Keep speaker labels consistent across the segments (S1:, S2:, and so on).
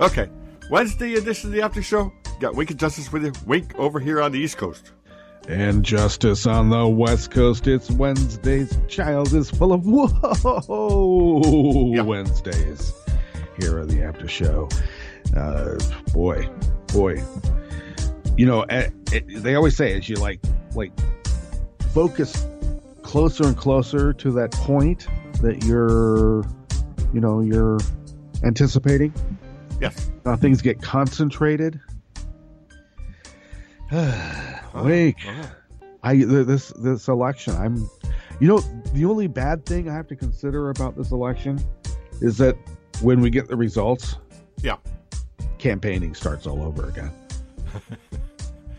S1: Okay. Wednesday edition of the After Show. Got Wink and Justice with you. Wink over here on the East Coast.
S2: And Justice on the West Coast. It's Wednesdays. Child is full of Wednesdays. Here on the After Show. Boy. You know, they always say as you like focus closer and closer to that point that you're anticipating.
S1: Yes.
S2: Things get concentrated. Wake. This election. The only bad thing I have to consider about this election is that when we get the results, campaigning starts all over again.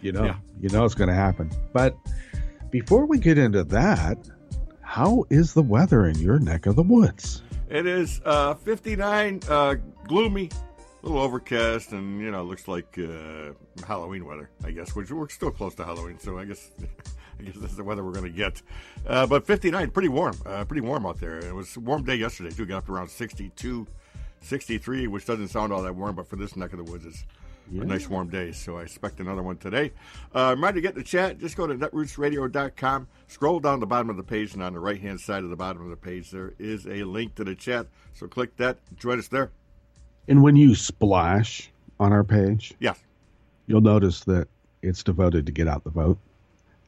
S2: It's going to happen. But before we get into that, how is the weather in your neck of the woods?
S1: It is 59, gloomy, a little overcast, and looks like Halloween weather, I guess. Which we're still close to Halloween, so I guess that's the weather we're going to get. But 59, pretty warm out there. It was a warm day yesterday too. Got up to around 62, 63, which doesn't sound all that warm, but for this neck of the woods, it's a nice warm day. So I expect another one today. Reminder to get in the chat. Just go to netrootsradio.com. Scroll down the bottom of the page, and on the right-hand side of the bottom of the page, there is a link to the chat. So click that. Join us there.
S2: And when you splash on our page,
S1: you'll
S2: notice that it's devoted to get out the vote.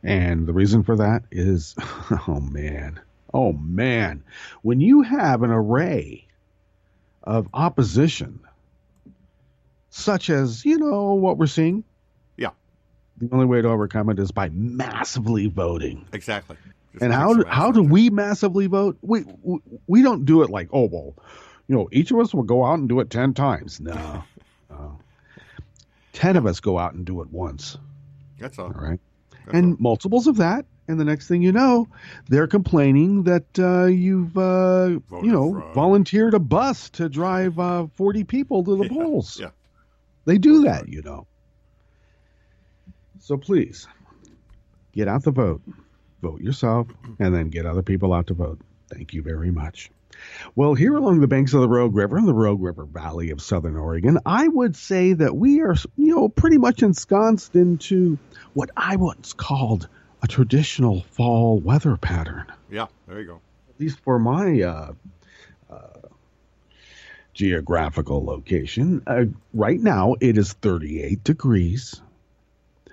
S2: And the reason for that is, oh man, when you have an array of opposition, such as, what we're seeing, the only way to overcome it is by massively voting.
S1: Exactly.
S2: And how do we massively vote? We don't do it like, each of us will go out and do it 10 times. No. 10 of us go out and do it once.
S1: That's all.
S2: All right. And multiples of that. And the next thing you know, they're complaining that you've, volunteered a bus to drive 40 people to the polls.
S1: Yeah.
S2: They do that, So please, get out the vote. Vote yourself, and then get other people out to vote. Thank you very much. Well, here along the banks of the Rogue River, in the Rogue River Valley of Southern Oregon, I would say that we are, pretty much ensconced into what I once called a traditional fall weather pattern.
S1: Yeah, there you go.
S2: At least for my geographical location. Right now, it is 38 degrees.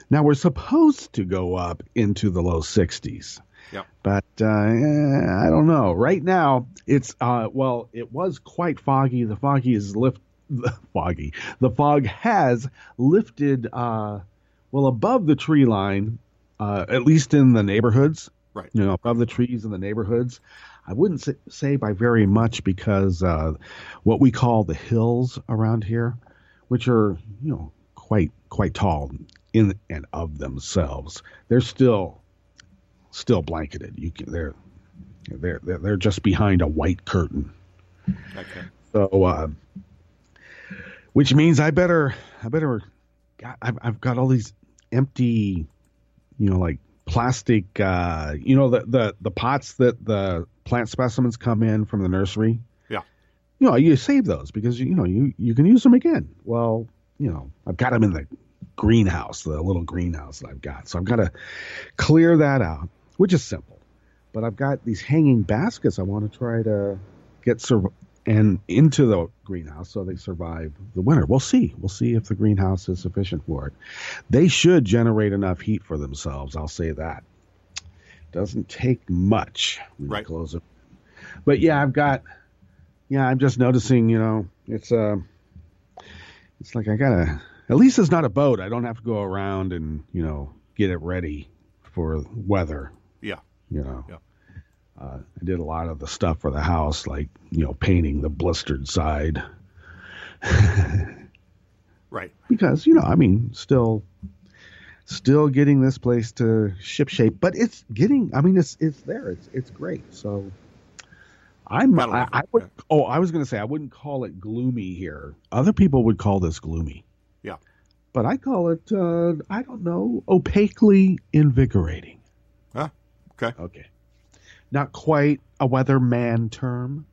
S2: Now, we're supposed to go up into the low 60s.
S1: Yeah.
S2: But I don't know. Right now, it's it was quite foggy. The fog has lifted above the tree line, at least in the neighborhoods.
S1: Right.
S2: Above the trees in the neighborhoods. I wouldn't say by very much because what we call the hills around here, which are quite tall in and of themselves, they're still blanketed. They're just behind a white curtain.
S1: Okay.
S2: So, which means I've got all these empty, like plastic, the pots that the plant specimens come in from the nursery.
S1: Yeah.
S2: You save those because you can use them again. Well, I've got them in the greenhouse, the little greenhouse that I've got. So I've got to clear that out, which is simple. But I've got these hanging baskets I want to try to get into the greenhouse so they survive the winter. We'll see. We'll see if the greenhouse is sufficient for it. They should generate enough heat for themselves. I'll say that. Doesn't take much when you close it. But I'm just noticing, it's like I gotta, at least it's not a boat. I don't have to go around and, get it ready for weather.
S1: Yeah.
S2: Yeah. I did a lot of the stuff for the house, like, painting the blistered side.
S1: Right.
S2: Because, still getting this place to ship shape, but it's getting, it's there. It's great. So I was going to say, I wouldn't call it gloomy here. Other people would call this gloomy.
S1: Yeah.
S2: But I call it, I don't know, opaquely invigorating.
S1: Huh? Okay.
S2: Okay. Not quite a weatherman term.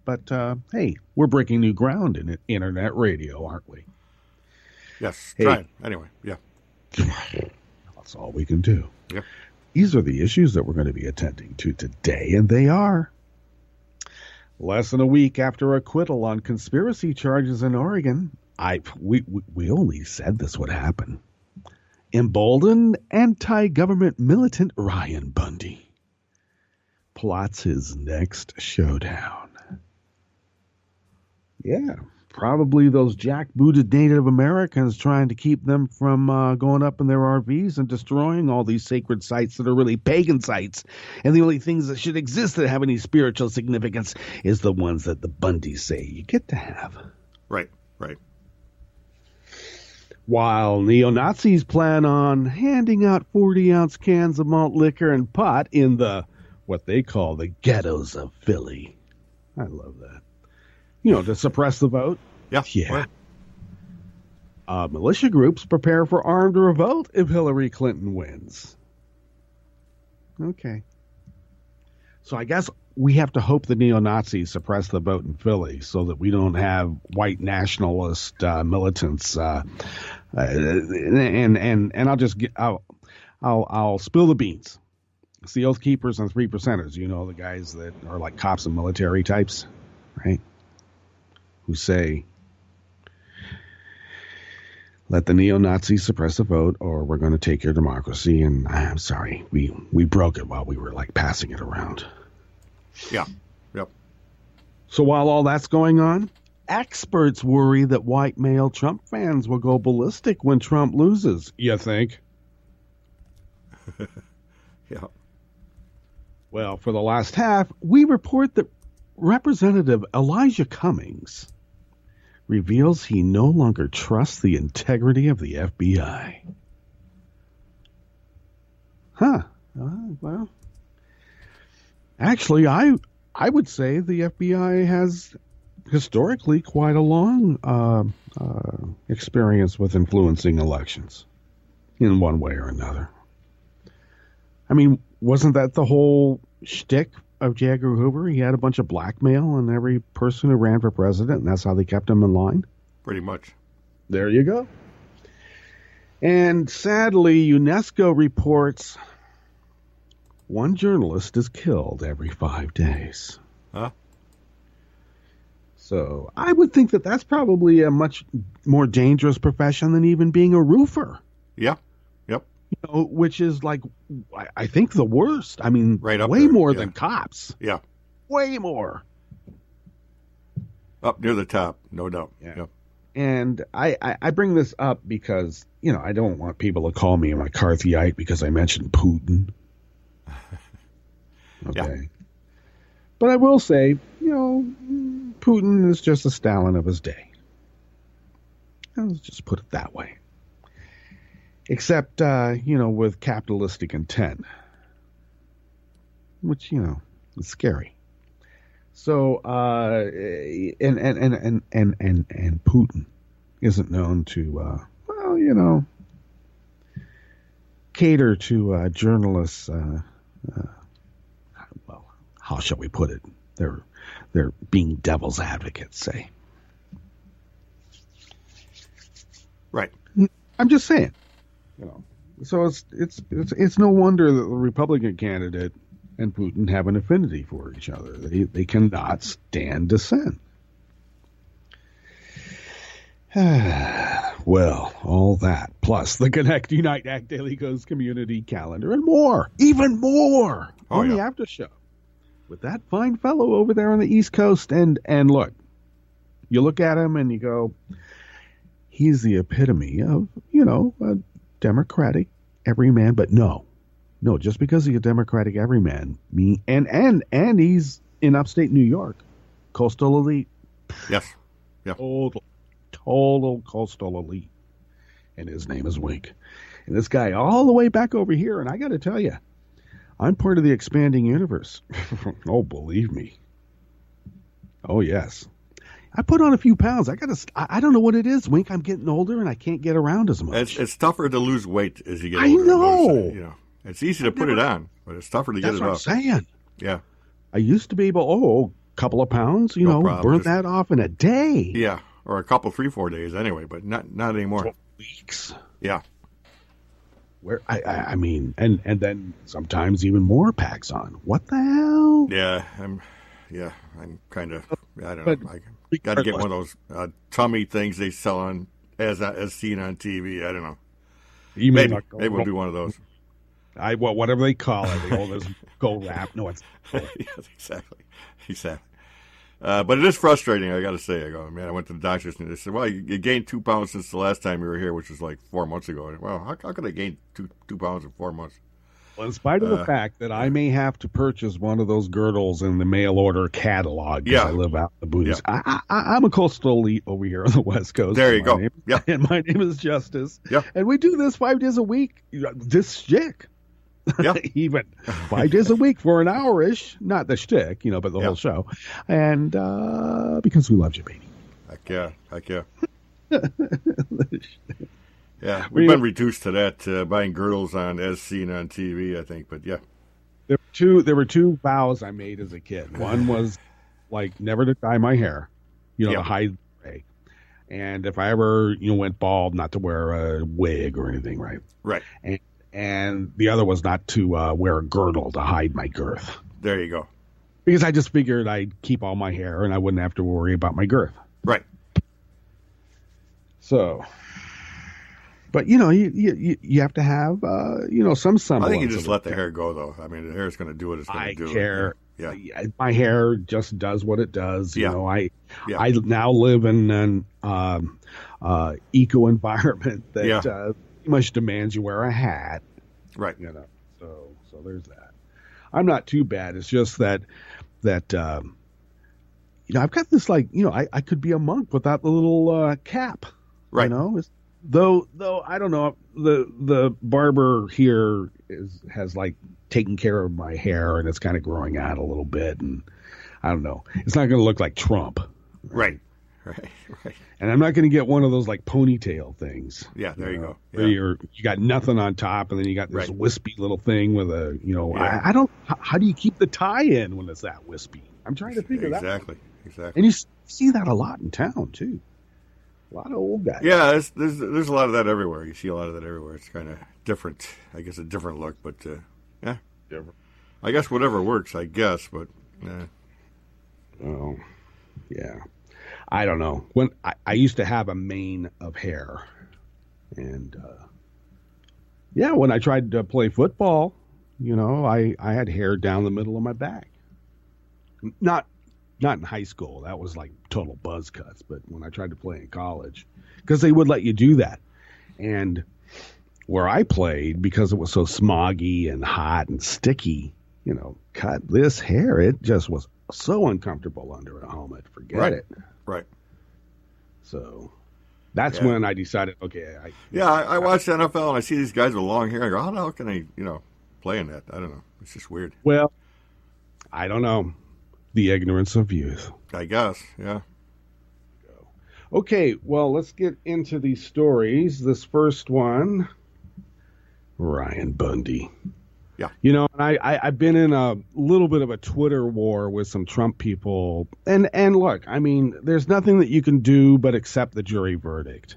S2: But, hey, we're breaking new ground in internet radio, aren't we?
S1: Yes,
S2: Hey.
S1: trying. Anyway, yeah.
S2: That's all we can do.
S1: Yep.
S2: These are the issues that we're going to be attending to today, and they are less than a week after acquittal on conspiracy charges in Oregon. We only said this would happen. Emboldened anti-government militant Ryan Bundy plots his next showdown. Yeah, probably those jackbooted Native Americans trying to keep them from going up in their RVs and destroying all these sacred sites that are really pagan sites. And the only things that should exist that have any spiritual significance is the ones that the Bundys say you get to have.
S1: Right, right.
S2: While neo-Nazis plan on handing out 40-ounce cans of malt liquor and pot in what they call the ghettos of Philly. I love that. To suppress the vote.
S1: Yeah.
S2: Yeah. Militia groups prepare for armed revolt if Hillary Clinton wins. Okay. So I guess we have to hope the neo-Nazis suppress the vote in Philly so that we don't have white nationalist militants. And I'll spill the beans. It's the Oath Keepers and 3%ers. The guys that are like cops and military types, right? Who say, let the neo-Nazis suppress the vote or we're going to take your democracy. And I'm sorry, we broke it while we were passing it around.
S1: Yeah. Yep.
S2: So while all that's going on, experts worry that white male Trump fans will go ballistic when Trump loses. You think?
S1: Yeah.
S2: Well, for the last half, we report that Representative Elijah Cummings reveals he no longer trusts the integrity of the FBI. Huh. Well, actually, I would say the FBI has historically quite a long experience with influencing elections in one way or another. I mean, wasn't that the whole shtick of J. Edgar Hoover? He had a bunch of blackmail on every person who ran for president, and that's how they kept him in line?
S1: Pretty much.
S2: There you go. And sadly, UNESCO reports one journalist is killed every 5 days.
S1: Huh?
S2: So I would think that that's probably a much more dangerous profession than even being a roofer.
S1: Yeah. Yep.
S2: Which is I think the worst. I mean,
S1: Right up
S2: way
S1: there,
S2: more
S1: yeah.
S2: than cops.
S1: Yeah.
S2: Way more.
S1: Up near the top, no doubt.
S2: Yeah.
S1: Yep.
S2: And I bring this up because, I don't want people to call me a McCarthyite because I mentioned Putin. Okay.
S1: Yeah.
S2: But I will say, Putin is just a Stalin of his day. Let's just put it that way. Except, with capitalistic intent. Which, is scary. So, and Putin isn't known to, cater to journalists. Well, how shall we put it? They're being devil's advocates, say.
S1: Right.
S2: I'm just saying. So it's no wonder that the Republican candidate and Putin have an affinity for each other. They cannot stand dissent. Well, all that, plus the Connect, Unite, Act, Daily Ghost community calendar, and more, even more on the after show with that fine fellow over there on the East Coast. And look, you look at him and you go, he's the epitome of, a Democratic everyman, but no, just because he's a Democratic everyman, and he's in upstate New York, coastal elite.
S1: Yes. Yeah.
S2: Total coastal elite. And his name is Wink. And this guy all the way back over here, and I got to tell you, I'm part of the expanding universe. Oh, believe me. Oh, yes. I put on a few pounds. I don't know what it is, Wink. I'm getting older and I can't get around as much.
S1: It's tougher to lose weight as you get
S2: I
S1: older.
S2: know.
S1: It's easy to put it on, but it's tougher to get it off.
S2: That's what I'm saying.
S1: Yeah.
S2: I used to be able, couple of pounds,
S1: No problem.
S2: burn that off in a day.
S1: Yeah, or a couple, 3-4 days anyway, but not anymore.
S2: 12 weeks.
S1: Yeah.
S2: Where I mean, and then sometimes even more packs on. What the hell?
S1: Yeah, I'm kind of, I don't
S2: But
S1: know. I got to get one of those tummy things they sell on as seen on TV. I don't know.
S2: You may
S1: Maybe
S2: not go.
S1: we'll do one of those.
S2: Whatever they call it. There's go wrap. No, it's
S1: Yes, exactly. But it is frustrating, I got to say. I went to the doctors and they said, well, you gained 2 pounds since the last time you were here, which was like 4 months ago. Well, how could I gain 2 pounds in 4 months?
S2: Well, in spite of the fact that I may have to purchase one of those girdles in the mail order catalog because I live out in the boonies. Yeah. I'm a coastal elite over here on the West Coast.
S1: There you go.
S2: And my name is Justice.
S1: Yeah.
S2: And we do this 5 days a week. This shtick.
S1: Yeah.
S2: Even 5 days a week for an hour-ish. Not the shtick, but the whole show. And because we love you, baby.
S1: Heck yeah. Yeah, we've been reduced to that, buying girdles as seen on TV, I think. But yeah,
S2: there were two vows I made as a kid. One was like never to dye my hair, to hide gray, and if I ever went bald, not to wear a wig or anything, right?
S1: Right.
S2: And the other was not to wear a girdle to hide my girth.
S1: There you go.
S2: Because I just figured I'd keep all my hair and I wouldn't have to worry about my girth.
S1: Right.
S2: So. But you have to have some semblance.
S1: I think you just let the hair go, though. I mean, the hair is going to do what it's going to do.
S2: I care.
S1: Yeah.
S2: My hair just does what it does.
S1: Yeah.
S2: I now live in an eco environment that pretty much demands you wear a hat.
S1: Right.
S2: So there's that. I'm not too bad. It's just that I've got this I could be a monk without the little cap.
S1: Right.
S2: Though I don't know, the barber here has taken care of my hair and it's kind of growing out a little bit, and I don't know, it's not going to look like Trump.
S1: Right.
S2: And I'm not going to get one of those ponytail things.
S1: Yeah, there you go.
S2: Where you got nothing on top and then you got this wispy little thing with a I don't. How do you keep the tie in when it's that wispy? I'm trying to figure that out.
S1: Exactly.
S2: And you see that a lot in town too. A lot of old guys.
S1: Yeah, there's a lot of that everywhere. You see a lot of that everywhere. It's kind of different. I guess a different look, but yeah.
S2: Different.
S1: I guess whatever works, I guess, but
S2: Oh, yeah. I don't know. When I used to have a mane of hair, and when I tried to play football, I had hair down the middle of my back. Not in high school. That was like total buzz cuts. But when I tried to play in college, because they would let you do that. And where I played, because it was so smoggy and hot and sticky, cut this hair. It just was so uncomfortable under a helmet. Forget it.
S1: Right.
S2: So that's when I decided, okay.
S1: I watch NFL and I see these guys with long hair. I go, how the hell can they, play in that? I don't know. It's just weird.
S2: Well, I don't know. The ignorance of youth.
S1: I guess, yeah.
S2: Okay, well, let's get into these stories. This first one, Ryan Bundy.
S1: Yeah.
S2: And I've been in a little bit of a Twitter war with some Trump people. And look, I mean, there's nothing that you can do but accept the jury verdict.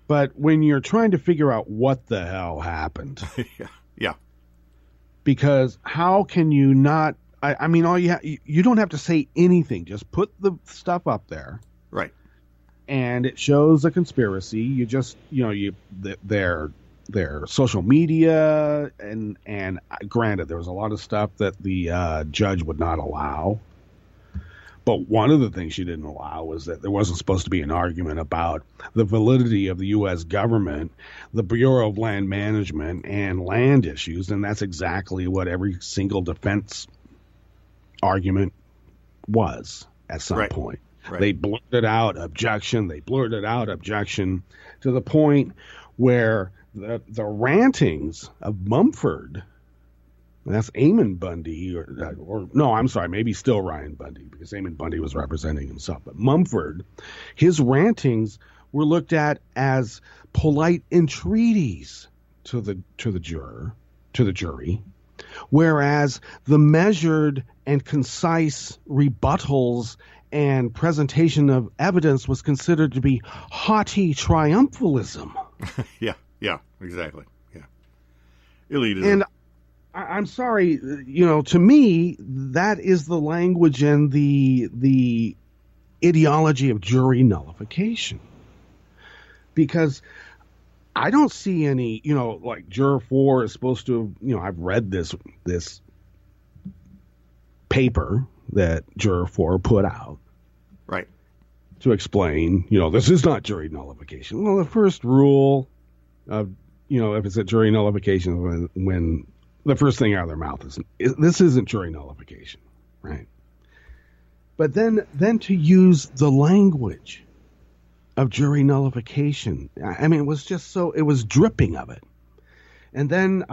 S2: But when you're trying to figure out what the hell happened.
S1: Yeah.
S2: Because how can you not... I mean, you don't have to say anything. Just put the stuff up there,
S1: right?
S2: And it shows a conspiracy. You just, their social media, and granted, there was a lot of stuff that the judge would not allow. But one of the things she didn't allow was that there wasn't supposed to be an argument about the validity of the U.S. government, the Bureau of Land Management, and land issues, and that's exactly what every single defense argument was at some point.
S1: Right.
S2: They blurted out objection. They blurted out objection to the point where the rantings of Mumford, that's Eamon Bundy, or no, I'm sorry, maybe still Ryan Bundy, because Eamon Bundy was representing himself. But Mumford, his rantings were looked at as polite entreaties to the jury, whereas the measured and concise rebuttals and presentation of evidence was considered to be haughty triumphalism.
S1: Yeah, exactly. Yeah. Elitism.
S2: And I'm sorry, to me, that is the language and the ideology of jury nullification. Because I don't see any, like Juror 4 is supposed to, I've read this paper that Juror 4 put out.
S1: Right.
S2: To explain, this is not jury nullification. Well, the first rule of, if it's a jury nullification, when the first thing out of their mouth is this isn't jury nullification, right? But then to use the language of jury nullification, I mean, it was just it was dripping of it. And then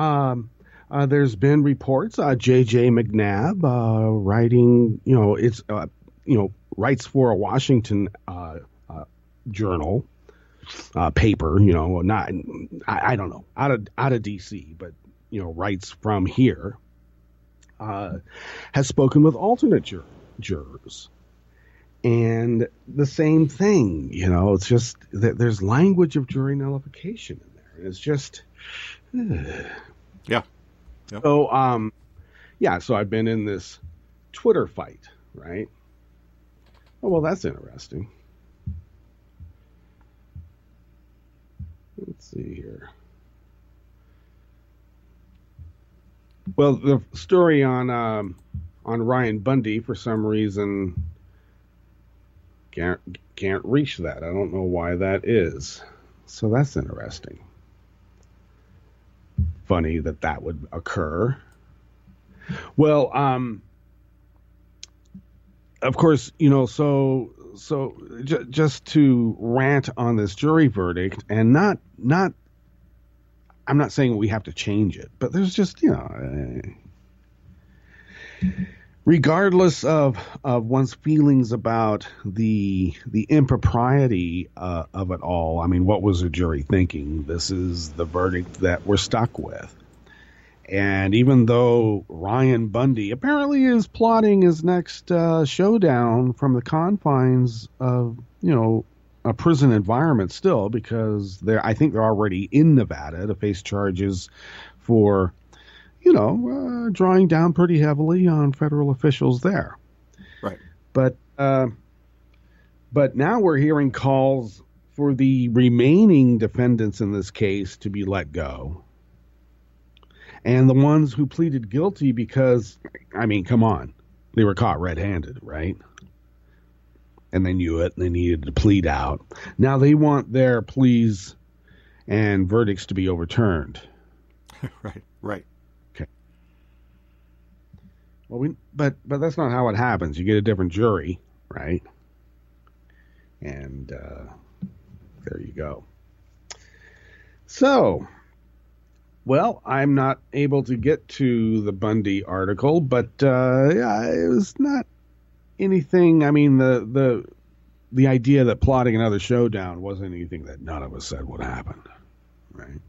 S2: there's been reports, J.J. McNabb writing, writes for a Washington journal paper, not, I don't know, out of D.C., but, writes from here, has spoken with alternate jurors. And the same thing, it's just that there's language of jury nullification in there. And it's just,
S1: yeah.
S2: So, so I've been in this Twitter fight, right? Oh, well, that's interesting. Let's see here. Well, the story on Ryan Bundy, for some reason, can't reach that. I don't know why that is. So that's interesting. Funny that would occur. Well, of course, so just to rant on this jury verdict, and not I'm not saying we have to change it, but there's just, regardless of one's feelings about the impropriety of it all, I mean, what was the jury thinking? This is the verdict that we're stuck with. And even though Ryan Bundy apparently is plotting his next showdown from the confines of, a prison environment still, because I think they're already in Nevada to face charges for, drawing down pretty heavily on federal officials there.
S1: Right.
S2: But now we're hearing calls for the remaining defendants in this case to be let go. And the ones who pleaded guilty because, I mean, come on, they were caught red-handed, right? And they knew it, and they needed to plead out. Now they want their pleas and verdicts to be overturned.
S1: Right.
S2: Okay. Well, but that's not how it happens. You get a different jury, right? And there you go. So, well, I'm not able to get to the Bundy article, but it was not anything. I mean, the idea that plotting another showdown wasn't anything that none of us said would happen, right?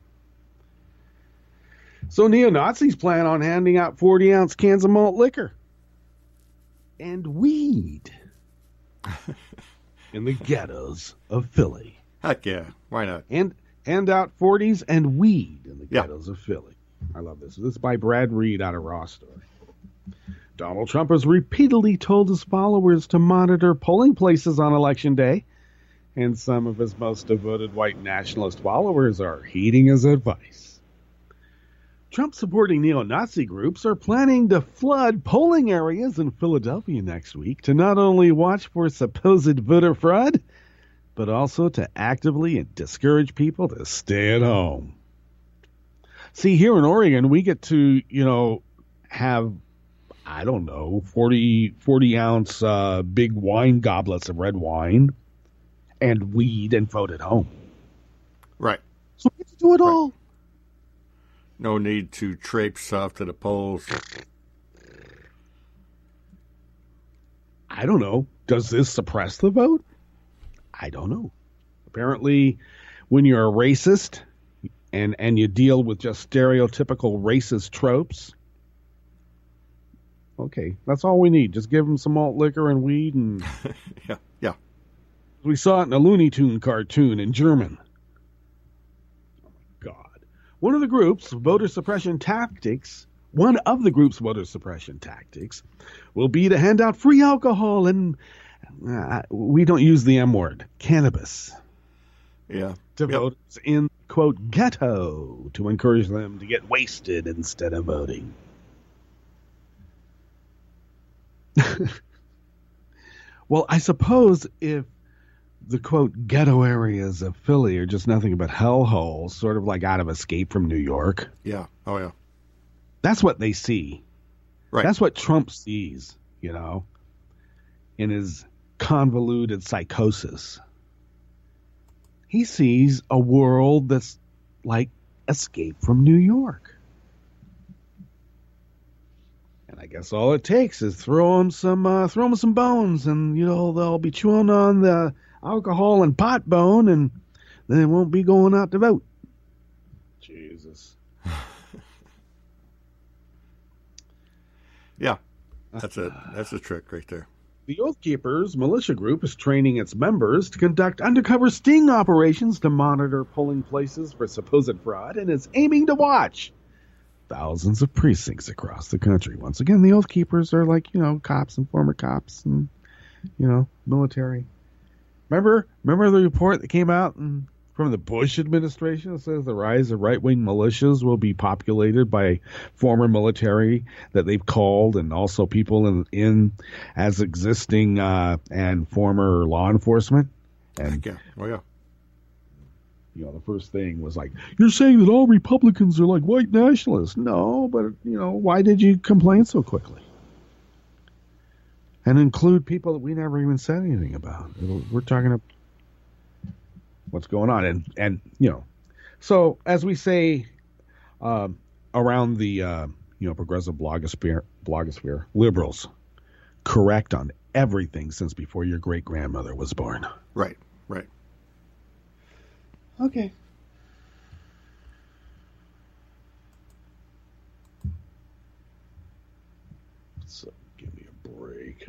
S2: So neo-Nazis plan on handing out 40-ounce cans of malt liquor and weed in the ghettos of Philly.
S1: Heck yeah, why not?
S2: And hand out 40s and weed in the ghettos of Philly. I love this. This is by Brad Reed out of Raw Story. Donald Trump has repeatedly told his followers to monitor polling places on Election Day, and some of his most devoted white nationalist followers are heeding his advice. Trump-supporting neo-Nazi groups are planning to flood polling areas in Philadelphia next week to not only watch for supposed voter fraud, but also to actively discourage people to stay at home. See, here in Oregon, we get to, have, I don't know, 40-ounce big wine goblets of red wine and weed and vote at home.
S1: Right.
S2: So we get to do it all.
S1: No need to traipse off to the polls.
S2: I don't know. Does this suppress the vote? I don't know. Apparently, when you're a racist and you deal with just stereotypical racist tropes, Okay, that's all we need. Just give them some malt liquor and weed, and
S1: Yeah, yeah.
S2: we saw it in a Looney Tune cartoon in German. God. One of the group's voter suppression tactics will be to hand out free alcohol and we don't use the M word, cannabis,
S1: Yeah.
S2: to voters in, quote, ghetto to encourage them to get wasted instead of voting. Well, I suppose if the, quote, ghetto areas of Philly are just nothing but hellholes, sort of like out of Escape from New York.
S1: Yeah. Oh, yeah.
S2: That's what they see.
S1: Right.
S2: That's what Trump sees, in his convoluted psychosis. He sees a world that's like Escape from New York. And I guess all it takes is throw them some bones, and they'll be chewing on the alcohol and pot bone, and then they won't be going out to vote. Jesus.
S1: Yeah, that's a trick right there.
S2: The Oath Keepers militia group is training its members to conduct undercover sting operations to monitor polling places for supposed fraud, and is aiming to watch thousands of precincts across the country. Once again, the Oath Keepers are like, cops and former cops and, military. Remember the report that came out from the Bush administration that says the rise of right-wing militias will be populated by former military that they've called, and also people in as existing and former law enforcement. And
S1: yeah. Oh, yeah.
S2: The first thing was like, you're saying that all Republicans are like white nationalists. No, but, why did you complain so quickly? And include people that we never even said anything about. We're talking about what's going on. And so as we say around the, progressive blogosphere, liberals correct on everything since before your great-grandmother was born.
S1: Right, right.
S2: Okay. So give me a break.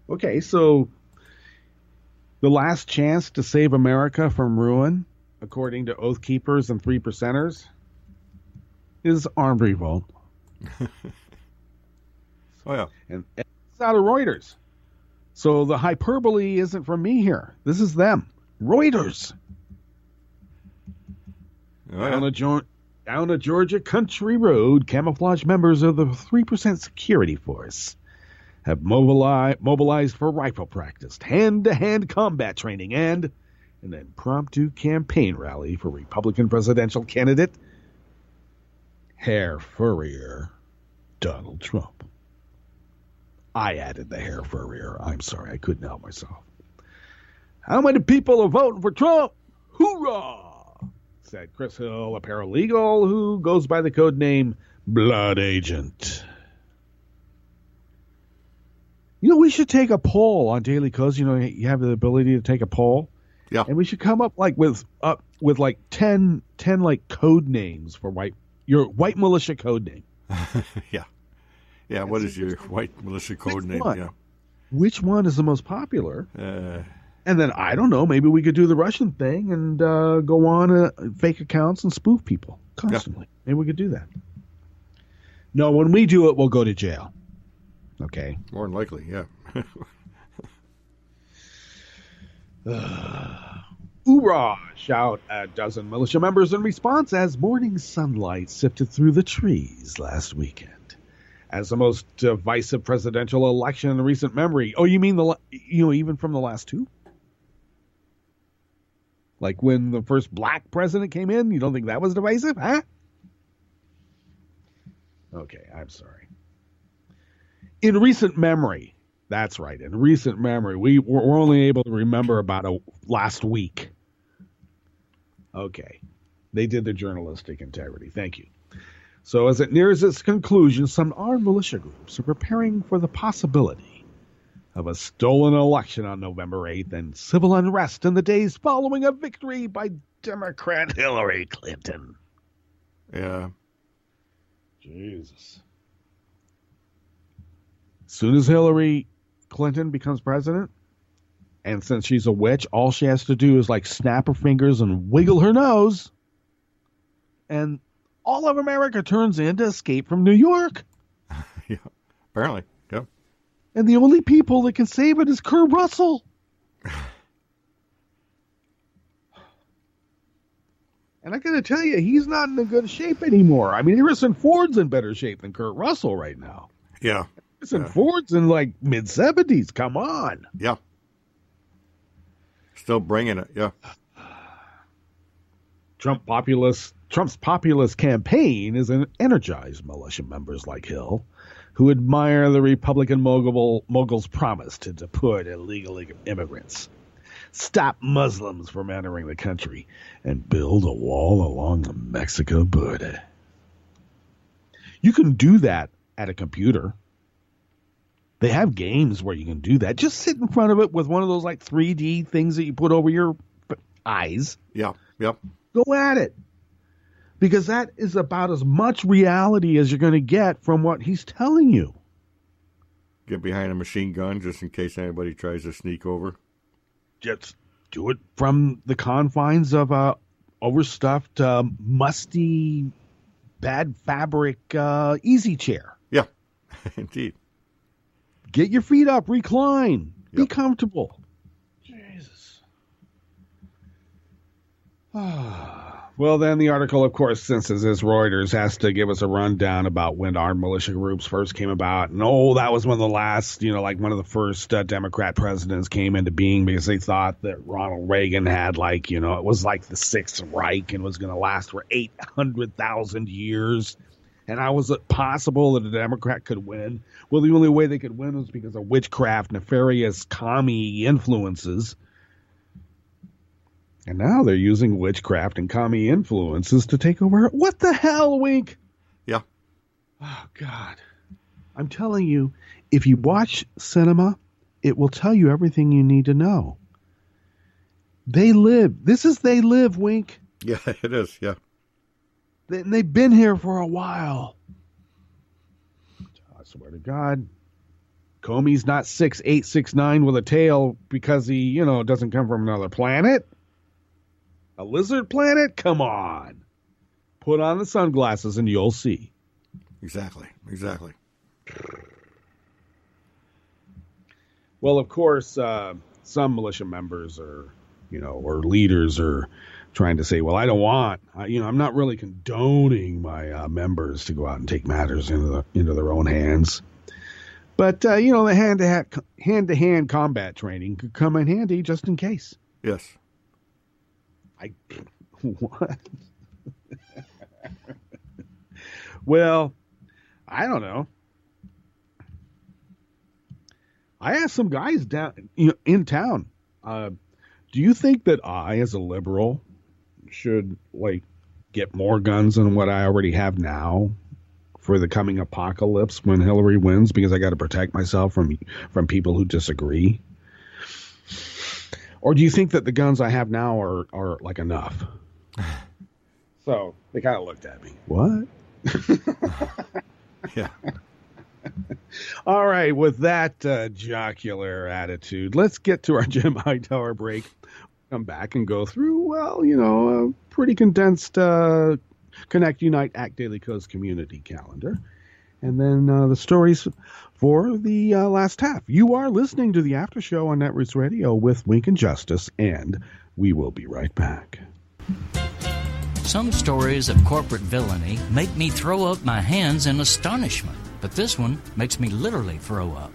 S2: Okay, so the last chance to save America from ruin, according to Oath Keepers and Three Percenters, is armed revolt.
S1: Oh, yeah.
S2: And it's out of Reuters. So the hyperbole isn't from me here. This is them. Reuters.
S1: Oh, yeah.
S2: Down a Georgia country road, camouflaged members of the 3% security force have mobilized for rifle practice, hand-to-hand combat training, and an impromptu campaign rally for Republican presidential candidate Herr Furrier Donald Trump. I added the Herr Furrier. I'm sorry, I couldn't help myself. How many people are voting for Trump? Hoorah! Said Chris Hill, a paralegal who goes by the code name Blood Agent. We should take a poll on Daily Codes. You have the ability to take a poll.
S1: Yeah.
S2: And we should come up with 10 like code names for your white militia code name.
S1: Yeah. Yeah, what is your white militia code name?
S2: One?
S1: Yeah.
S2: Which one is the most popular? And then, I don't know, maybe we could do the Russian thing and go on fake accounts and spoof people constantly. Yeah. Maybe we could do that. No, when we do it, we'll go to jail. Okay?
S1: More than likely, yeah.
S2: Hoorah! Shout a dozen militia members in response as morning sunlight sifted through the trees last weekend. As the most divisive presidential election in recent memory. Oh, you mean even from the last two? Like when the first black president came in, you don't think that was divisive, huh? Okay, I'm sorry. In recent memory, that's right. In recent memory, we're only able to remember about last week. Okay, they did their journalistic integrity. Thank you. So as it nears its conclusion, some armed militia groups are preparing for the possibility of a stolen election on November 8th and civil unrest in the days following a victory by Democrat Hillary Clinton.
S1: Yeah.
S2: Jesus. As soon as Hillary Clinton becomes president, and since she's a witch, all she has to do is like snap her fingers and wiggle her nose, and all of America turns in to escape from New York.
S1: Yeah, apparently. Yep.
S2: And the only people that can save it is Kurt Russell. And I got to tell you, he's not in a good shape anymore. I mean, Harrison Ford's in better shape than Kurt Russell right now.
S1: Yeah.
S2: Harrison Ford's in like mid-70s. Come on.
S1: Yeah. Still bringing it. Yeah.
S2: Trump's populist campaign is an energized militia members like Hill, who admire the Republican mogul's promise to deport illegal immigrants, stop Muslims from entering the country, and build a wall along the Mexico border. You can do that at a computer. They have games where you can do that. Just sit in front of it with one of those like 3D things that you put over your eyes.
S1: Yeah. Yep.
S2: Go at it. Because that is about as much reality as you're going to get from what he's telling you.
S1: Get behind a machine gun just in case anybody tries to sneak over.
S2: Just do it from the confines of a overstuffed, musty, bad fabric easy chair.
S1: Yeah, indeed.
S2: Get your feet up, recline, be
S1: Yep.
S2: comfortable. Jesus. Well, then the article, of course, since it is Reuters, has to give us a rundown about when armed militia groups first came about. And, that was one of the last, like one of the first Democrat presidents came into being because they thought that Ronald Reagan had it was like the Sixth Reich and was going to last for 800,000 years. And how was it possible that a Democrat could win? Well, the only way they could win was because of witchcraft, nefarious commie influences. And now they're using witchcraft and commie influences to take over. What the hell, Wink?
S1: Yeah.
S2: Oh, God. I'm telling you, if you watch cinema, it will tell you everything you need to know. They live. They live, Wink.
S1: Yeah, it is. Yeah.
S2: They've been here for a while. I swear to God. Comey's not 6'8", 6'9" with a tail because he, doesn't come from another planet. A lizard planet? Come on. Put on the sunglasses and you'll see.
S1: Exactly.
S2: Well, of course, some militia members or leaders are trying to say, well, I don't want, I'm not really condoning my members to go out and take matters into their own hands. But, the hand-to-hand combat training could come in handy just in case.
S1: Yes.
S2: What? Well, I don't know. I asked some guys down in town, do you think that I, as a liberal, should get more guns than what I already have now for the coming apocalypse when Hillary wins because I got to protect myself from people who disagree? Or do you think that the guns I have now are enough? So they kind of looked at me. What?
S1: Yeah.
S2: All right. With that jocular attitude, let's get to our Jim Hightower break. Come back and go through, a pretty condensed Connect, Unite, Act Daily Coast community calendar. And then the stories for the last half. You are listening to the After Show on Netroots Radio with Wink and Justice, and we will be right back.
S3: Some stories of corporate villainy make me throw up my hands in astonishment, but this one makes me literally throw up.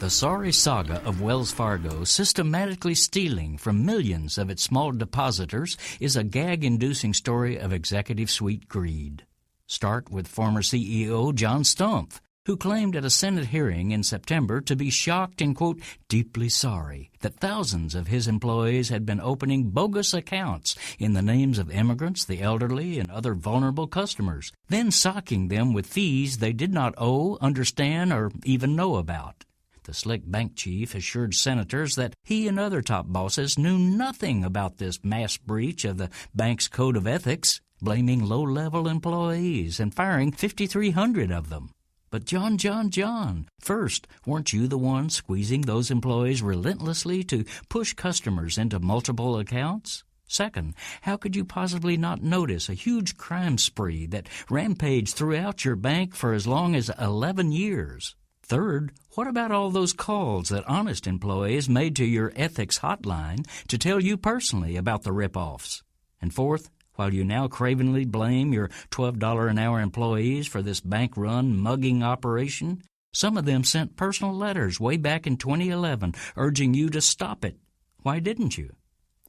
S3: The sorry saga of Wells Fargo systematically stealing from millions of its small depositors is a gag-inducing story of executive suite greed. Start with former CEO John Stumpf, who claimed at a Senate hearing in September to be shocked and, quote, deeply sorry that thousands of his employees had been opening bogus accounts in the names of immigrants, the elderly, and other vulnerable customers, then socking them with fees they did not owe, understand, or even know about. The slick bank chief assured senators that he and other top bosses knew nothing about this mass breach of the bank's code of ethics, blaming low-level employees and firing 5,300 of them. But John, first, weren't you the one squeezing those employees relentlessly to push customers into multiple accounts? Second, how could you possibly not notice a huge crime spree that rampaged throughout your bank for as long as 11 years? Third, what about all those calls that honest employees made to your ethics hotline to tell you personally about the rip-offs? And fourth, while you now cravenly blame your $12 an hour employees for this bank-run mugging operation, some of them sent personal letters way back in 2011 urging you to stop it. Why didn't you?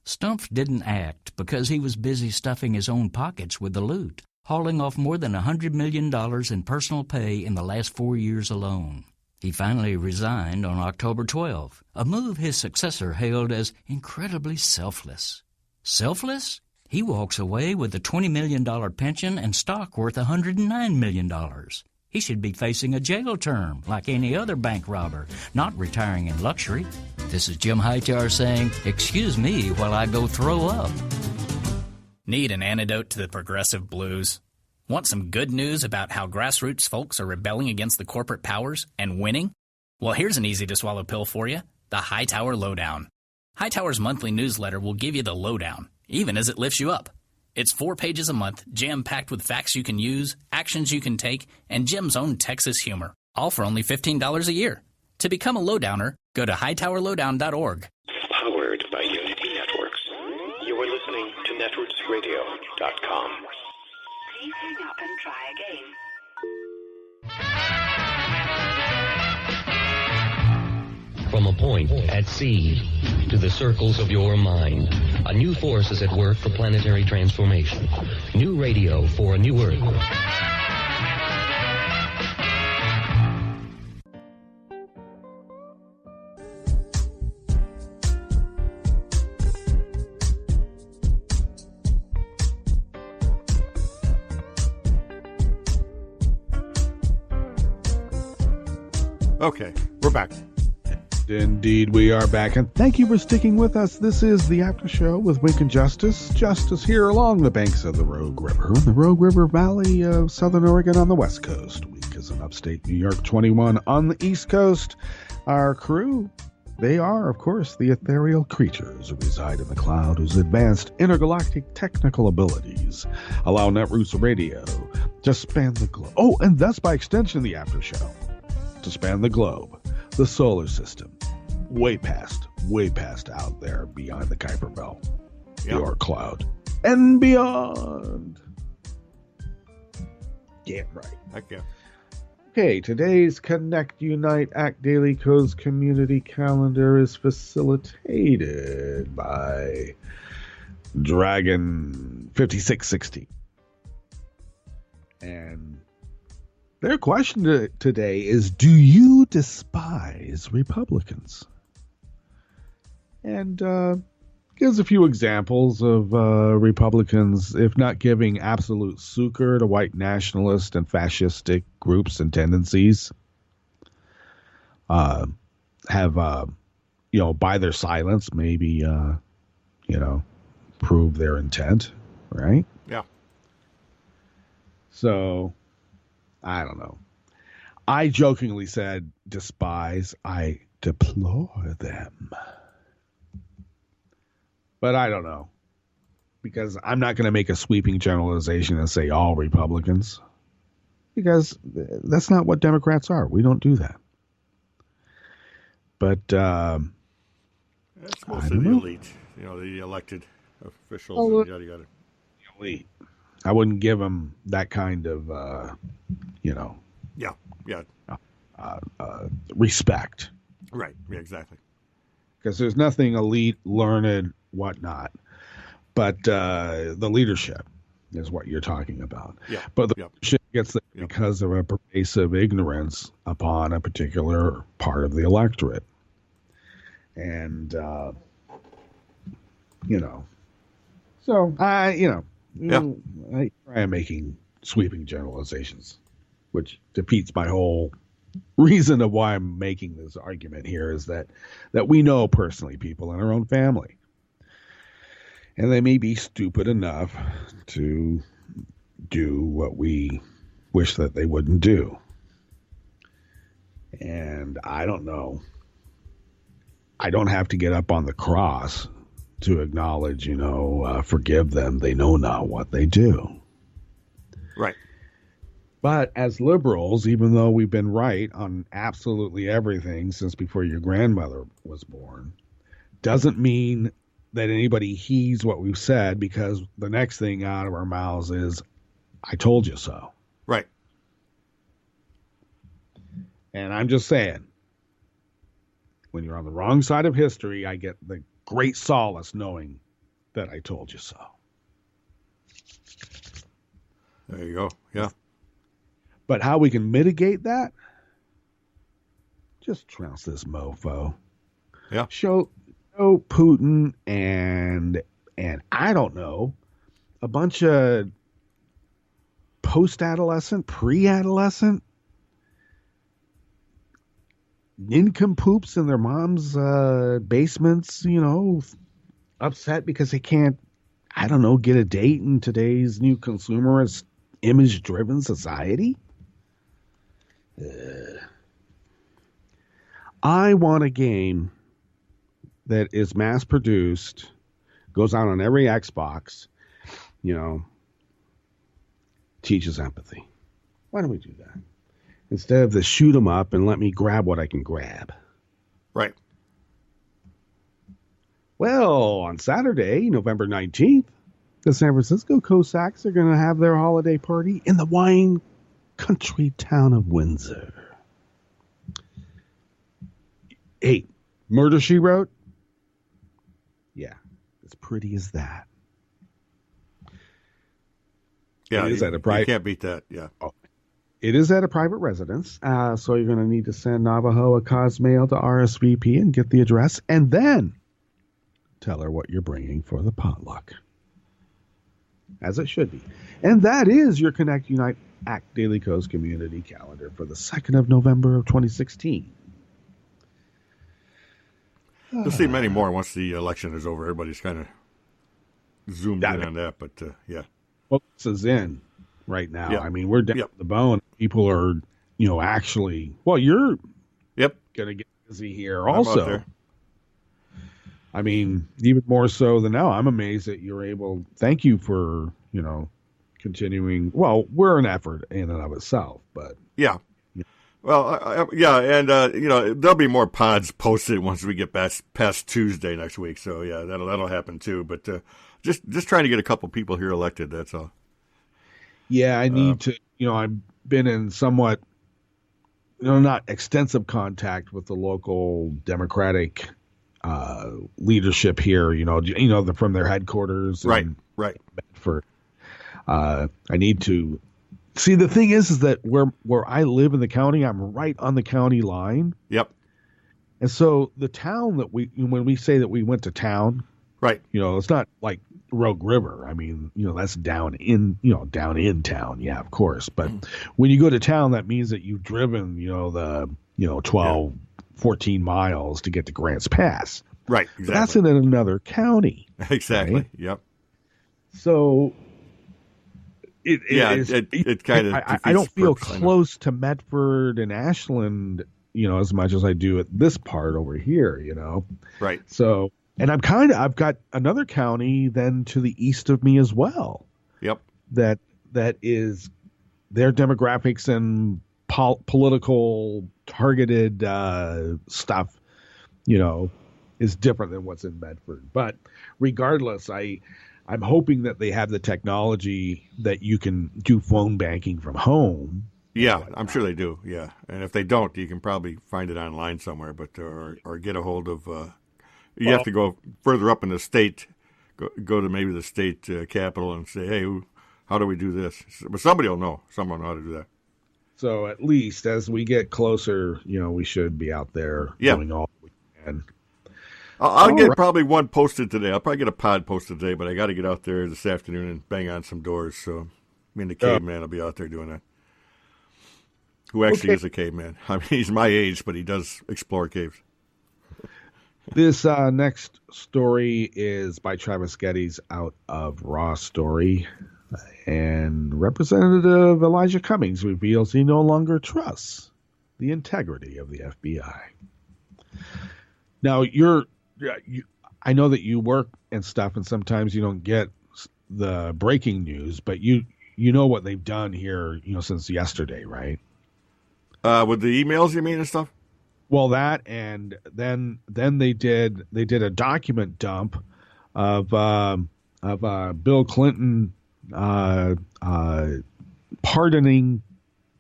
S3: Stumpf didn't act because he was busy stuffing his own pockets with the loot, hauling off more than $100 million in personal pay in the last 4 years alone. He finally resigned on October 12, a move his successor hailed as incredibly selfless. Selfless? He walks away with a $20 million pension and stock worth $109 million. He should be facing a jail term like any other bank robber, not retiring in luxury. This is Jim Hightower saying, excuse me while I go throw up.
S4: Need an antidote to the progressive blues? Want some good news about how grassroots folks are rebelling against the corporate powers and winning? Well, here's an easy-to-swallow pill for you, the Hightower Lowdown. Hightower's monthly newsletter will give you the lowdown, even as it lifts you up. It's 4 pages a month, jam-packed with facts you can use, actions you can take, and Jim's own Texas humor, all for only $15 a year. To become a lowdowner, go to hightowerlowdown.org.
S5: Powered by Unity Networks. You are listening to netrootsradio.com.
S6: Please hang up and try again.
S7: From a point at sea to the circles of your mind, a new force is at work for planetary transformation. New radio for a new Earth.
S1: Okay, we're back.
S2: Indeed, we are back, and thank you for sticking with us. This is the After Show with Wink and Justice. Justice here along the banks of the Rogue River, in the Rogue River Valley of Southern Oregon on the West Coast. Wink is in upstate New York, 21 on the East Coast. Our crew, they are, of course, the ethereal creatures who reside in the cloud, whose advanced intergalactic technical abilities allow Netroots Radio to span the globe. Oh, and thus by extension the After Show, to span the globe, the solar system, way past out there beyond the Kuiper Belt, your cloud, and beyond. Yeah, right.
S1: Heck yeah.
S2: Okay, today's Connect, Unite, Act Daily Codes community calendar is facilitated by Dragon 5660. And their question today is, do you despise Republicans? And gives a few examples of Republicans, if not giving absolute succor to white nationalist and fascistic groups and tendencies, have, by their silence, maybe, prove their intent, right?
S1: Yeah.
S2: So, I don't know. I jokingly said despise, I deplore them. But I don't know. Because I'm not going to make a sweeping generalization and say all Republicans. Because that's not what Democrats are. We don't do that. But
S1: it's mostly the elite, the elected officials and yada yada.
S2: Elite. I wouldn't give them that kind of, respect.
S1: Right. Yeah, exactly.
S2: Because there's nothing elite, learned, whatnot, but the leadership is what you're talking about.
S1: Yeah.
S2: But the leadership gets there because of a pervasive ignorance upon a particular part of the electorate. And, so I am making sweeping generalizations, which defeats my whole reason of why I'm making this argument here is that we know personally people in our own family, and they may be stupid enough to do what we wish that they wouldn't do. And I don't know. I don't have to get up on the cross to acknowledge, forgive them. They know not what they do.
S1: Right.
S2: But as liberals, even though we've been right on absolutely everything since before your grandmother was born, doesn't mean that anybody heeds what we've said, because the next thing out of our mouths is, I told you so.
S1: Right.
S2: And I'm just saying, when you're on the wrong side of history, I get the great solace knowing that I told you so.
S1: There you go. Yeah.
S2: But how we can mitigate that? Just trounce this mofo.
S1: Yeah.
S2: Show Putin and I don't know, a bunch of post-adolescent, pre-adolescent nincompoops in their mom's basements, upset because they can't, I don't know, get a date in today's new consumerist, image-driven society. I want a game that is mass-produced, goes out on every Xbox, teaches empathy. Why don't we do that? Instead of the shoot 'em up and let me grab what I can grab.
S1: Right.
S2: Well, on Saturday, November 19th, the San Francisco Cossacks are going to have their holiday party in the wine country town of Windsor. Hey, Murder, She Wrote? Yeah, as pretty as that.
S1: Yeah,
S2: you
S1: can't beat that. Yeah.
S2: Oh, it is at a private residence, so you're going to need to send Navajo a Cosmail to RSVP and get the address, and then tell her what you're bringing for the potluck. As it should be. And that is your Connect, Unite, Act Daily Coast community calendar for the 2nd of November of 2016.
S1: You'll see many more once the election is over. Everybody's kind of zoomed in on that, but yeah.
S2: Focus is in right now.
S1: Yep.
S2: I mean, we're down to the bone. People are, actually, well, you're going to get busy here also. I mean, even more so than now. I'm amazed that you're able, thank you for, continuing. Well, we're an effort in and of itself, but.
S1: Yeah. Well, and there'll be more pods posted once we get past Tuesday next week. So yeah, that'll happen too. But just trying to get a couple people here elected. That's all. Yeah,
S2: I need to. I've been in somewhat, not extensive contact with the local Democratic leadership here. From their headquarters.
S1: Right.
S2: Bedford. I need to. See, the thing is that where I live in the county, I'm right on the county line.
S1: Yep.
S2: And so the town that when we say that we went to town,
S1: right?
S2: It's not like Rogue River. I mean, that's down in town. Yeah, of course. But when you go to town, that means that you've driven, 12, 14 miles to get to Grants Pass.
S1: Right. Exactly.
S2: But that's in another county.
S1: Exactly. Right? Yep.
S2: So.
S1: It kind of.
S2: I don't feel close to Medford and Ashland, as much as I do at this part over here,
S1: Right.
S2: So, and I've got another county then to the east of me as well.
S1: Yep.
S2: That is their demographics and political targeted stuff, is different than what's in Medford. But regardless, I'm hoping that they have the technology that you can do phone banking from home.
S1: Yeah, I'm sure they do. Yeah, and if they don't, you can probably find it online somewhere. But or get a hold of. You have to go further up in the state. Go to maybe the state capital and say, "Hey, how do we do this?" But somebody will know. Someone will know how to do that.
S2: So at least as we get closer, we should be out there doing all we can.
S1: I'll get probably one posted today. I'll probably get a pod posted today, but I got to get out there this afternoon and bang on some doors. So me and the caveman will be out there doing that. who actually is a caveman. I mean, he's my age, but he does explore caves.
S2: This next story is by Travis Geddes out of Raw Story. And Representative Elijah Cummings reveals he no longer trusts the integrity of the FBI. Now, I know that you work and stuff, and sometimes you don't get the breaking news, but you know what they've done here, since yesterday, right?
S1: With the emails, you mean, and stuff?
S2: Well, that, and then they did a document dump of Bill Clinton pardoning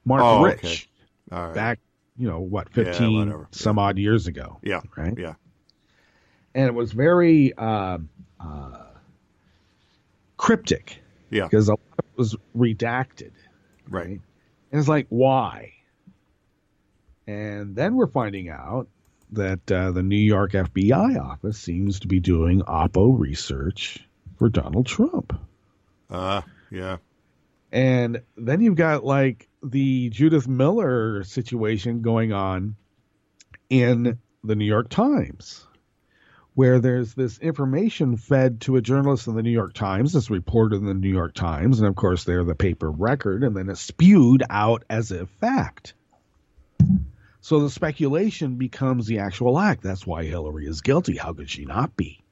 S2: Mark Rich.
S1: Okay. All right.
S2: Back, 15 some odd years ago.
S1: Yeah.
S2: Right.
S1: Yeah.
S2: And it was very cryptic.
S1: Yeah.
S2: Because a lot of it was redacted.
S1: Right.
S2: And it's like, why? And then we're finding out that the New York FBI office seems to be doing Oppo research for Donald Trump.
S1: Yeah.
S2: And then you've got like the Judith Miller situation going on in the New York Times, where there's this information fed to a journalist in the New York Times, that's reported in the New York Times, and of course they're the paper record, and then it's spewed out as a fact. So the speculation becomes the actual act. That's why Hillary is guilty. How could she not be?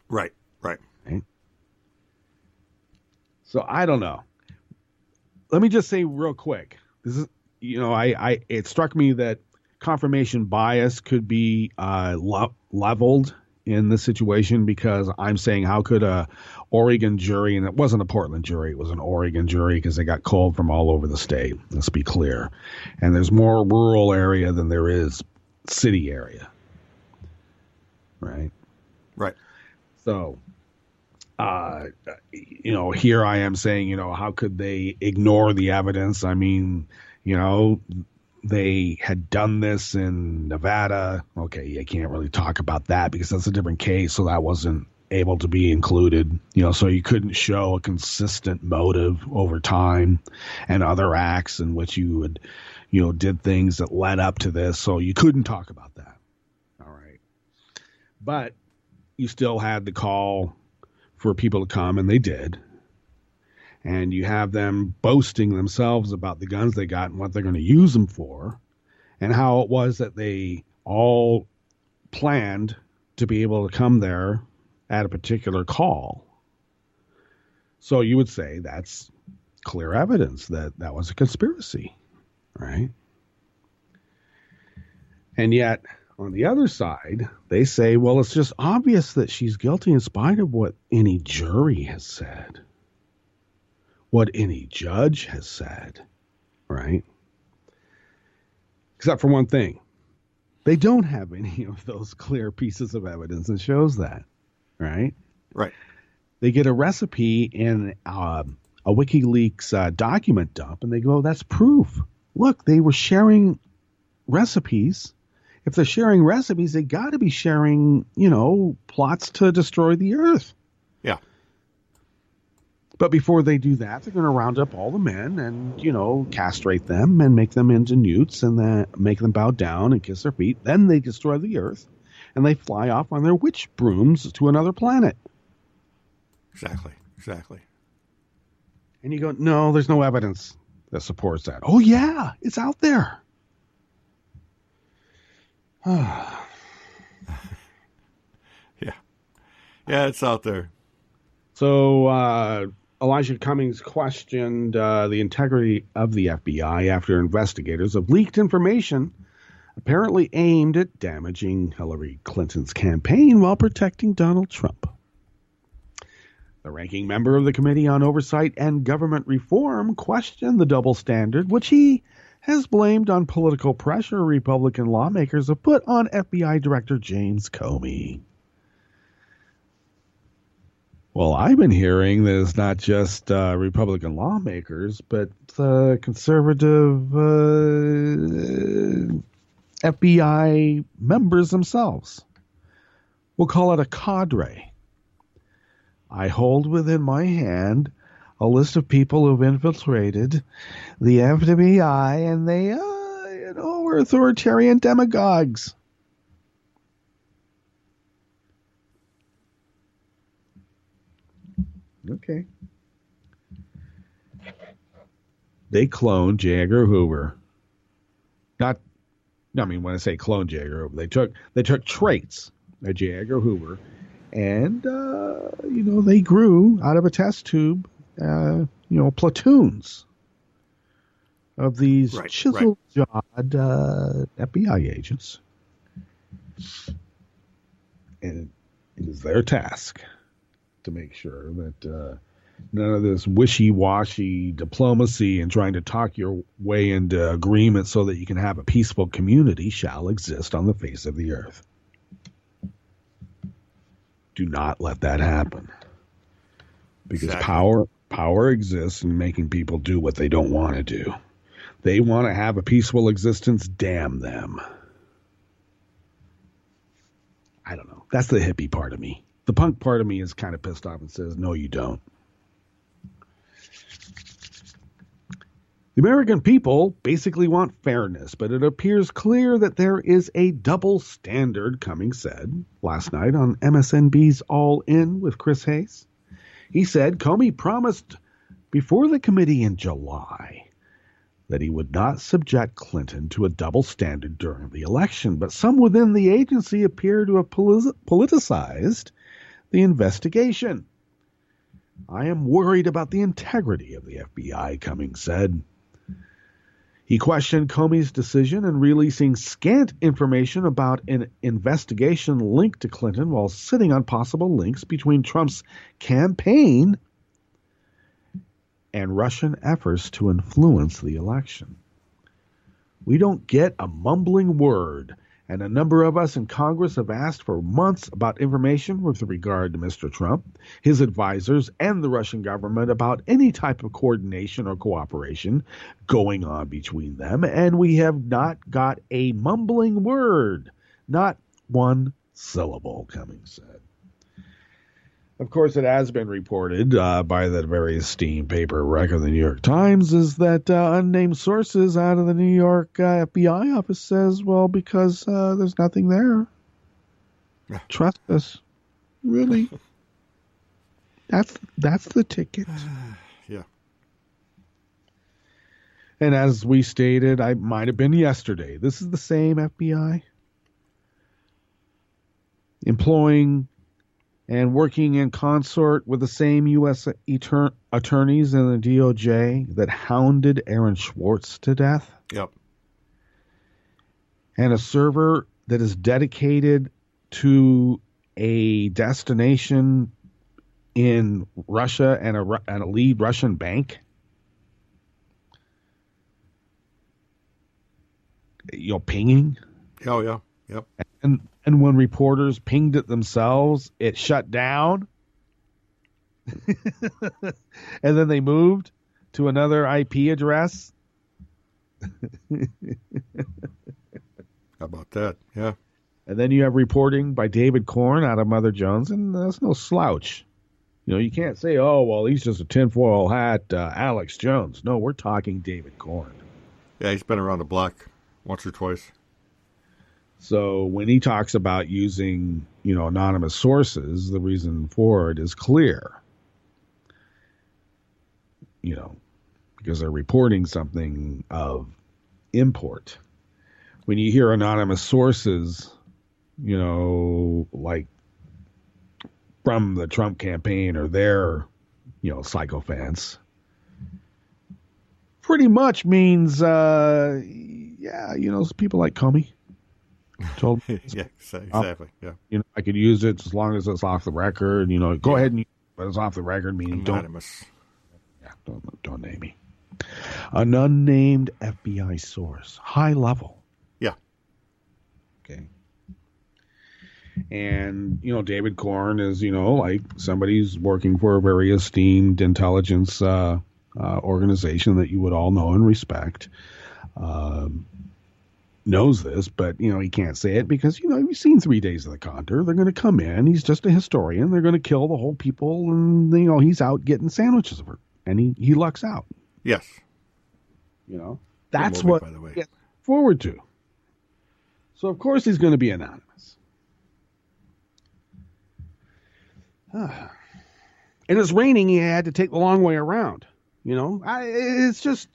S1: Right.
S2: So I don't know. Let me just say real quick. This is, it struck me that confirmation bias could be leveled in this situation, because I'm saying, how could a Oregon jury, and it wasn't a Portland jury, it was an Oregon jury because they got called from all over the state. Let's be clear. And there's more rural area than there is city area. Right. So, here I am saying, how could they ignore the evidence? I mean, they had done this in Nevada. Okay, you can't really talk about that because that's a different case, so that wasn't able to be included. So you couldn't show a consistent motive over time and other acts in which you would, did things that led up to this, so you couldn't talk about that. All right. But you still had the call for people to come, and they did. And you have them boasting themselves about the guns they got and what they're going to use them for, and how it was that they all planned to be able to come there at a particular call. So you would say that's clear evidence that that was a conspiracy, right? And yet, on the other side, they say, well, it's just obvious that she's guilty in spite of what any jury has said, what any judge has said, right? Except for one thing. They don't have any of those clear pieces of evidence that shows that, right?
S1: Right.
S2: They get a recipe in a WikiLeaks document dump, and they go, that's proof. Look, they were sharing recipes. If they're sharing recipes, they got to be sharing, plots to destroy the earth.
S1: Yeah.
S2: But before they do that, they're going to round up all the men and, castrate them and make them into newts, and then make them bow down and kiss their feet. Then they destroy the earth, and they fly off on their witch brooms to another planet.
S1: Exactly.
S2: And you go, no, there's no evidence that supports that. Oh, yeah, it's out there.
S1: Yeah, it's out there.
S2: So Elijah Cummings questioned the integrity of the FBI after investigators have leaked information apparently aimed at damaging Hillary Clinton's campaign while protecting Donald Trump. The ranking member of the Committee on Oversight and Government Reform questioned the double standard, which he has blamed on political pressure Republican lawmakers have put on FBI Director James Comey. Well, I've been hearing that it's not just Republican lawmakers, but conservative FBI members themselves. We'll call it a cadre. I hold within my hand a list of people who've infiltrated the FBI, and they, were authoritarian demagogues. Okay. They cloned J. Edgar Hoover. When I say clone J. Edgar Hoover, they took traits of J. Edgar Hoover, and they grew out of a tube, platoons of these chisel-jawed FBI agents, and it is their task to make sure that none of this wishy-washy diplomacy and trying to talk your way into agreement so that you can have a peaceful community shall exist on the face of the earth. Do not let that happen. Because power exists in making people do what they don't want to do. They want to have a peaceful existence, damn them. I don't know. That's the hippie part of me. The punk part of me is kind of pissed off and says, no, you don't. The American people basically want fairness, but it appears clear that there is a double standard, Cummings said last night on MSNBC's All In with Chris Hayes. He said Comey promised before the committee in July that he would not subject Clinton to a double standard during the election, but some within the agency appear to have politicized the investigation. I am worried about the integrity of the FBI, Cummings said. He questioned Comey's decision in releasing scant information about an investigation linked to Clinton while sitting on possible links between Trump's campaign and Russian efforts to influence the election. We don't get a mumbling word, and a number of us in Congress have asked for months about information with regard to Mr. Trump, his advisors, and the Russian government about any type of coordination or cooperation going on between them, and we have not got a mumbling word, not one syllable, Cummings said. Of course, it has been reported by the very esteemed paper record, the New York Times, is that unnamed sources out of the New York FBI office says, well, because there's nothing there. Trust us. Really? That's the ticket.
S1: Yeah.
S2: And as we stated, I might have been yesterday. This is the same FBI employing and working in consort with the same U.S. attorneys in the DOJ that hounded Aaron Swartz to death.
S1: Yep.
S2: And a server that is dedicated to a destination in Russia and a lead Russian bank. Pinging.
S1: Oh, yeah. Yep.
S2: And when reporters pinged it themselves, it shut down. And then they moved to another IP address.
S1: How about that? Yeah.
S2: And then you have reporting by David Korn out of Mother Jones, and that's no slouch. You can't say, oh, well, he's just a tinfoil hat Alex Jones. No, we're talking David Korn.
S1: Yeah, he's been around the block once or twice.
S2: So when he talks about using, anonymous sources, the reason for it is clear. Because they're reporting something of import. When you hear anonymous sources, like from the Trump campaign or their, sycophants, pretty much means, people like Comey. Told me,
S1: yeah, exactly. Yeah,
S2: I could use it as long as it's off the record. Go ahead and use it, but it's off the record, meaning
S1: anonymous.
S2: Don't name me. An unnamed FBI source, high level.
S1: Yeah.
S2: Okay. And David Korn is like somebody's working for a very esteemed intelligence organization that you would all know and respect. Knows this, but he can't say it because you've seen 3 Days of the Condor. They're going to come in. He's just a historian. They're going to kill the whole people, and he's out getting sandwiches and he lucks out.
S1: Yes.
S2: That's
S1: movie,
S2: what
S1: by the way.
S2: we get forward to. So of course he's going to be anonymous. And it's raining. He had to take the long way around. It's just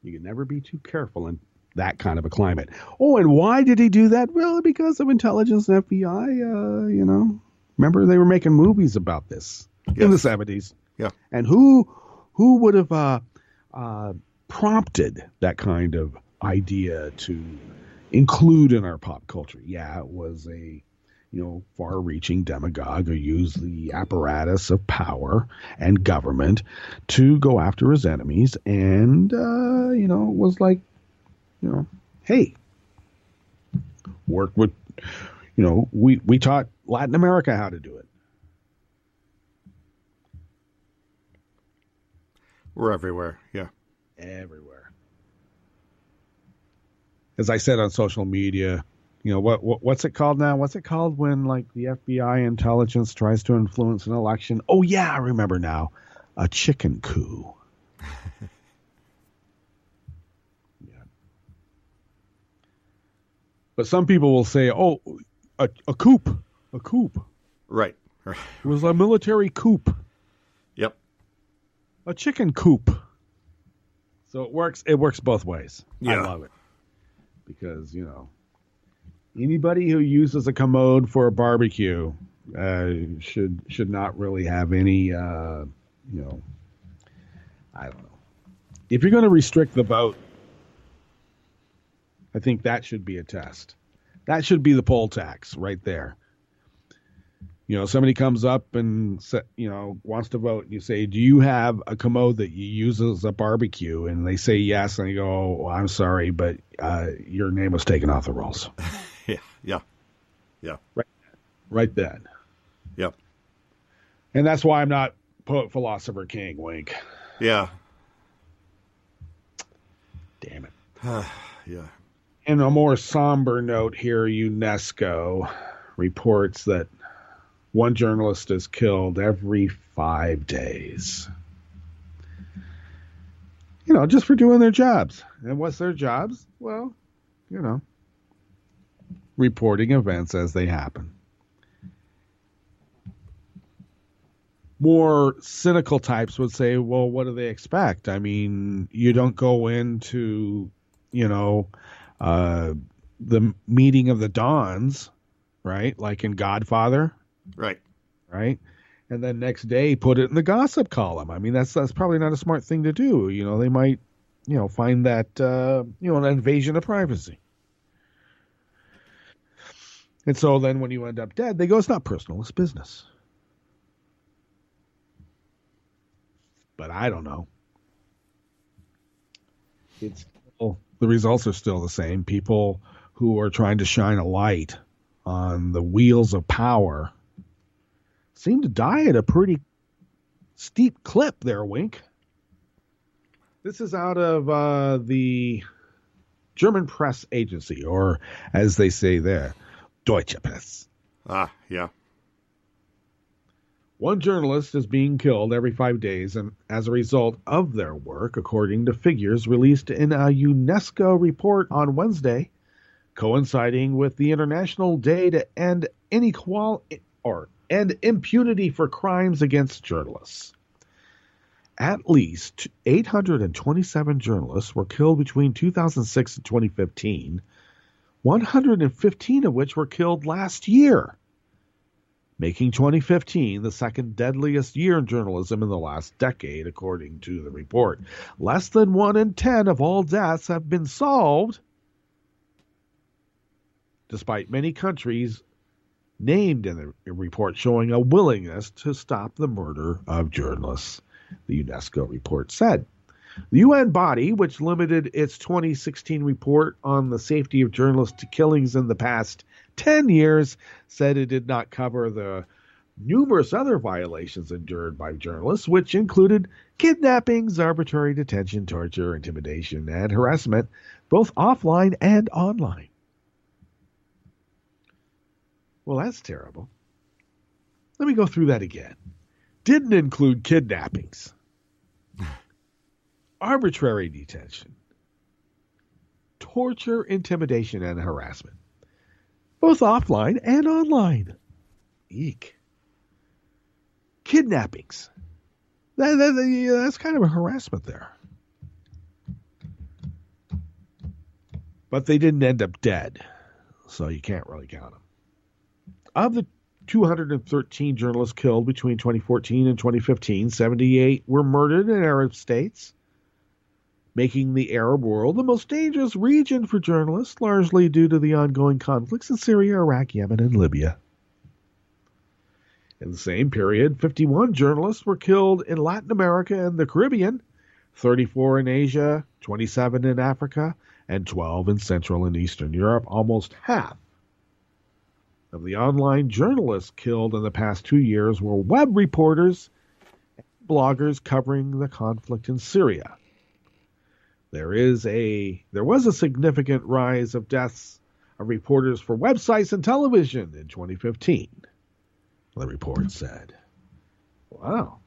S2: you can never be too careful in that kind of a climate. Oh, and why did he do that? Well, because of intelligence and FBI. Remember they were making movies about this in the 70s.
S1: Yeah.
S2: And who would have prompted that kind of idea to include in our pop culture? Yeah, it was a far-reaching demagogue who used the apparatus of power and government to go after his enemies, and was like, hey, work with, we taught Latin America how to do it.
S1: We're everywhere. Yeah.
S2: Everywhere. As I said on social media, what's it called now? What's it called when like the FBI intelligence tries to influence an election? Oh yeah, I remember now. A chicken coup. Yeah. But some people will say, "Oh, a coup, a coup."
S1: Right.
S2: It was a military coup.
S1: Yep.
S2: A chicken coop. So it works both ways.
S1: Yeah.
S2: I love it. Because, anybody who uses a commode for a barbecue should not really have any, I don't know. If you're going to restrict the vote, I think that should be a test. That should be the poll tax right there. Somebody comes up and wants to vote, and you say, "Do you have a commode that you use as a barbecue?" And they say yes, and you go, "Oh, well, I'm sorry, but your name was taken off the rolls."
S1: Yeah.
S2: Right then.
S1: Yep.
S2: And that's why I'm not poet, philosopher, king. Wink.
S1: Yeah.
S2: Damn it.
S1: Yeah.
S2: In a more somber note here, UNESCO reports that one journalist is killed every 5 days. Just for doing their jobs. And what's their jobs? Well, reporting events as they happen. More cynical types would say, well, what do they expect? I mean, you don't go into, the meeting of the Dons, right? Like in Godfather.
S1: Right.
S2: Right. And then next day put it in the gossip column. I mean, that's probably not a smart thing to do. They might, find that, an invasion of privacy. And so then when you end up dead, they go, it's not personal, it's business. But I don't know. It's still, the results are still the same. People who are trying to shine a light on the wheels of power seem to die at a pretty steep clip there, Wink. This is out of the German press agency, or as they say there, Deutsche Presse.
S1: Yeah.
S2: One journalist is being killed every 5 days, and as a result of their work, according to figures released in a UNESCO report on Wednesday, coinciding with the International Day to End Inequality or End Impunity for Crimes Against Journalists. At least 827 journalists were killed between 2006 and 2015, 115 of which were killed last year, making 2015 the second deadliest year in journalism in the last decade, according to the report. Less than 1 in 10 of all deaths have been solved, despite many countries named in the report showing a willingness to stop the murder of journalists, the UNESCO report said. The UN body, which limited its 2016 report on the safety of journalists to killings in the past 10 years, said it did not cover the numerous other violations endured by journalists, which included kidnappings, arbitrary detention, torture, intimidation, and harassment, both offline and online. Well, that's terrible. Let me go through that again. didn't include kidnappings, arbitrary detention, torture, intimidation, and harassment, both offline and online. Eek. Kidnappings. That's kind of a harassment there. But they didn't end up dead, so you can't really count them. Of the 213 journalists killed between 2014 and 2015, 78 were murdered in Arab states, making the Arab world the most dangerous region for journalists, largely due to the ongoing conflicts in Syria, Iraq, Yemen, and Libya. In the same period, 51 journalists were killed in Latin America and the Caribbean, 34 in Asia, 27 in Africa, and 12 in Central and Eastern Europe. Almost half of the online journalists killed in the past 2 years were web reporters and bloggers covering the conflict in Syria. There was a significant rise of deaths of reporters for websites and television in 2015, the report said. Wow.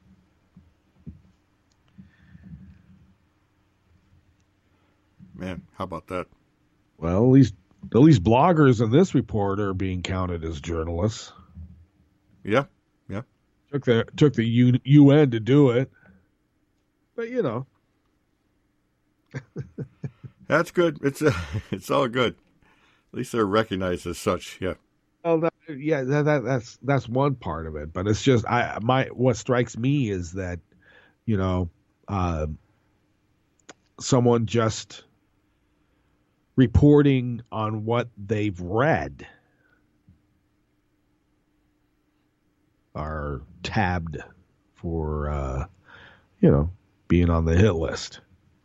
S1: Man, how about that?
S2: Well, at least bloggers in this report are being counted as journalists.
S1: Yeah.
S2: Took the UN to do it. But
S1: That's good. It's all good. At least they're recognized as such. Yeah.
S2: Well, that's one part of it. But it's just what strikes me is that someone just reporting on what they've read are tabbed for being on the hit list.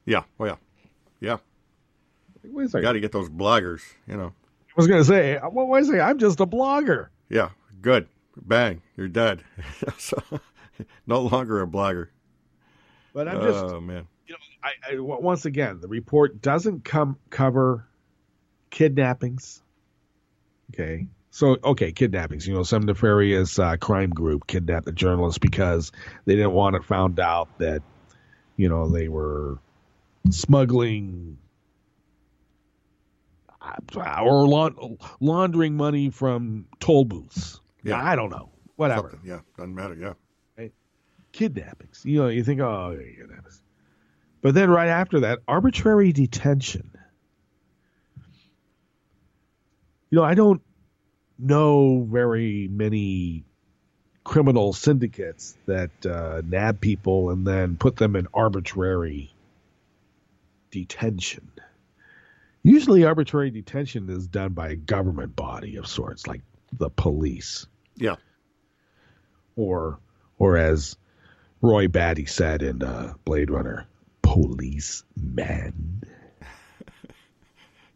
S1: Yeah. Oh, yeah. Yeah.
S2: Wait a second.
S1: Got to get those bloggers,
S2: I was going to say, wait a second, I'm just a blogger.
S1: Yeah, good. Bang, you're dead. So, no longer a blogger.
S2: But I'm just,
S1: oh, man.
S2: Once again, the report doesn't cover kidnappings. Okay. So, kidnappings. Some nefarious crime group kidnapped the journalists because they didn't want it found out that, they were smuggling or laundering money from toll booths.
S1: Yeah.
S2: I don't know. Whatever.
S1: Something. Yeah, doesn't matter. Yeah.
S2: Right? Kidnappings. You think, kidnappings. But then right after that, arbitrary detention. I don't know very many criminal syndicates that nab people and then put them in arbitrary detention. Usually arbitrary detention is done by a government body of sorts, like the police.
S1: Yeah.
S2: Or as Roy Batty said in Blade Runner, policeman.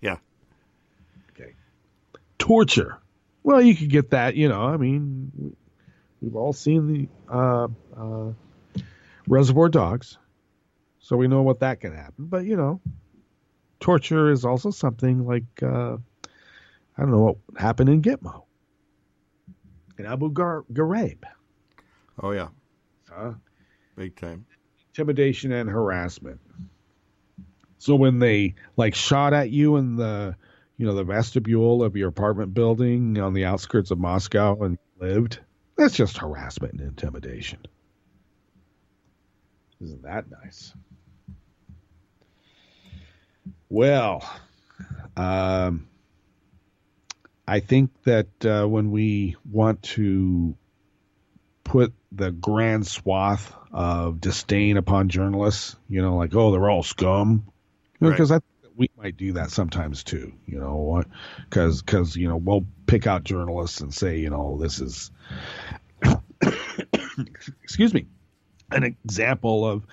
S1: Yeah.
S2: Okay. Torture. Well, you could get that, we've all seen the Reservoir Dogs, so we know what that can happen. But, torture is also something like, I don't know what happened in Gitmo, in Abu Ghraib.
S1: Oh, yeah. Big time.
S2: Intimidation and harassment. So when they shot at you in the vestibule of your apartment building on the outskirts of Moscow and lived, that's just harassment and intimidation. Isn't that nice? Well, I think that when we want to put the grand swath of disdain upon journalists, they're all scum, because I think that we might do that sometimes too, because we'll pick out journalists and say, this is, excuse me, an example of,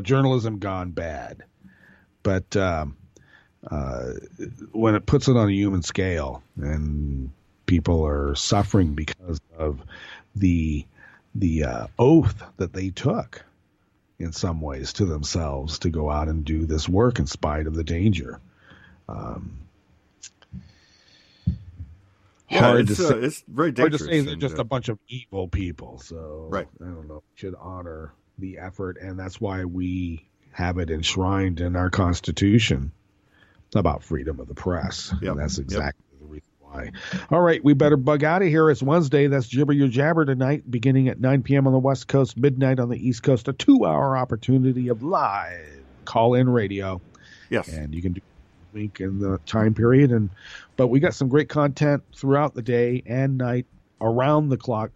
S2: journalism gone bad. But when it puts it on a human scale and people are suffering because of the oath that they took in some ways to themselves to go out and do this work in spite of the danger. hard to say.
S1: It's very
S2: Hard
S1: dangerous.
S2: to say they're
S1: and,
S2: just a bunch of evil people. So
S1: Right.
S2: I don't know. We should honor the effort, and that's why we have it enshrined in our Constitution about freedom of the press.
S1: Yep.
S2: And that's exactly the reason why. All right, we better bug out of here. It's Wednesday. That's Jibber Your Jabber tonight, beginning at 9 p.m. on the West Coast, midnight on the East Coast, a 2-hour opportunity of live call-in radio.
S1: Yes.
S2: And you can do a week in the time period. But we got some great content throughout the day and night, around the clock,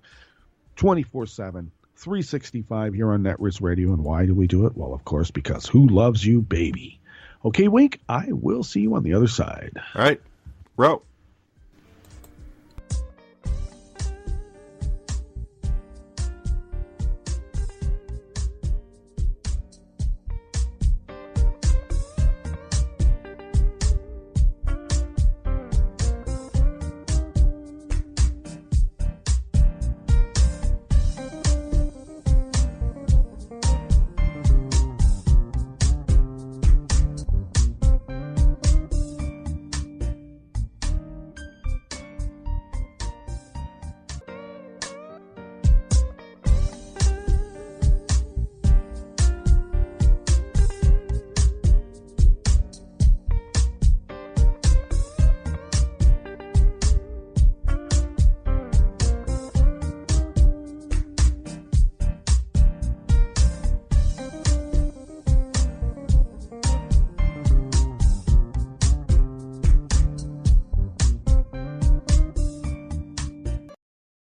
S2: 24/7. 365 here on Netroots Radio. And why do we do it? Well, of course, because who loves you, baby? Okay, Wink, I will see you on the other side.
S1: All right. Row.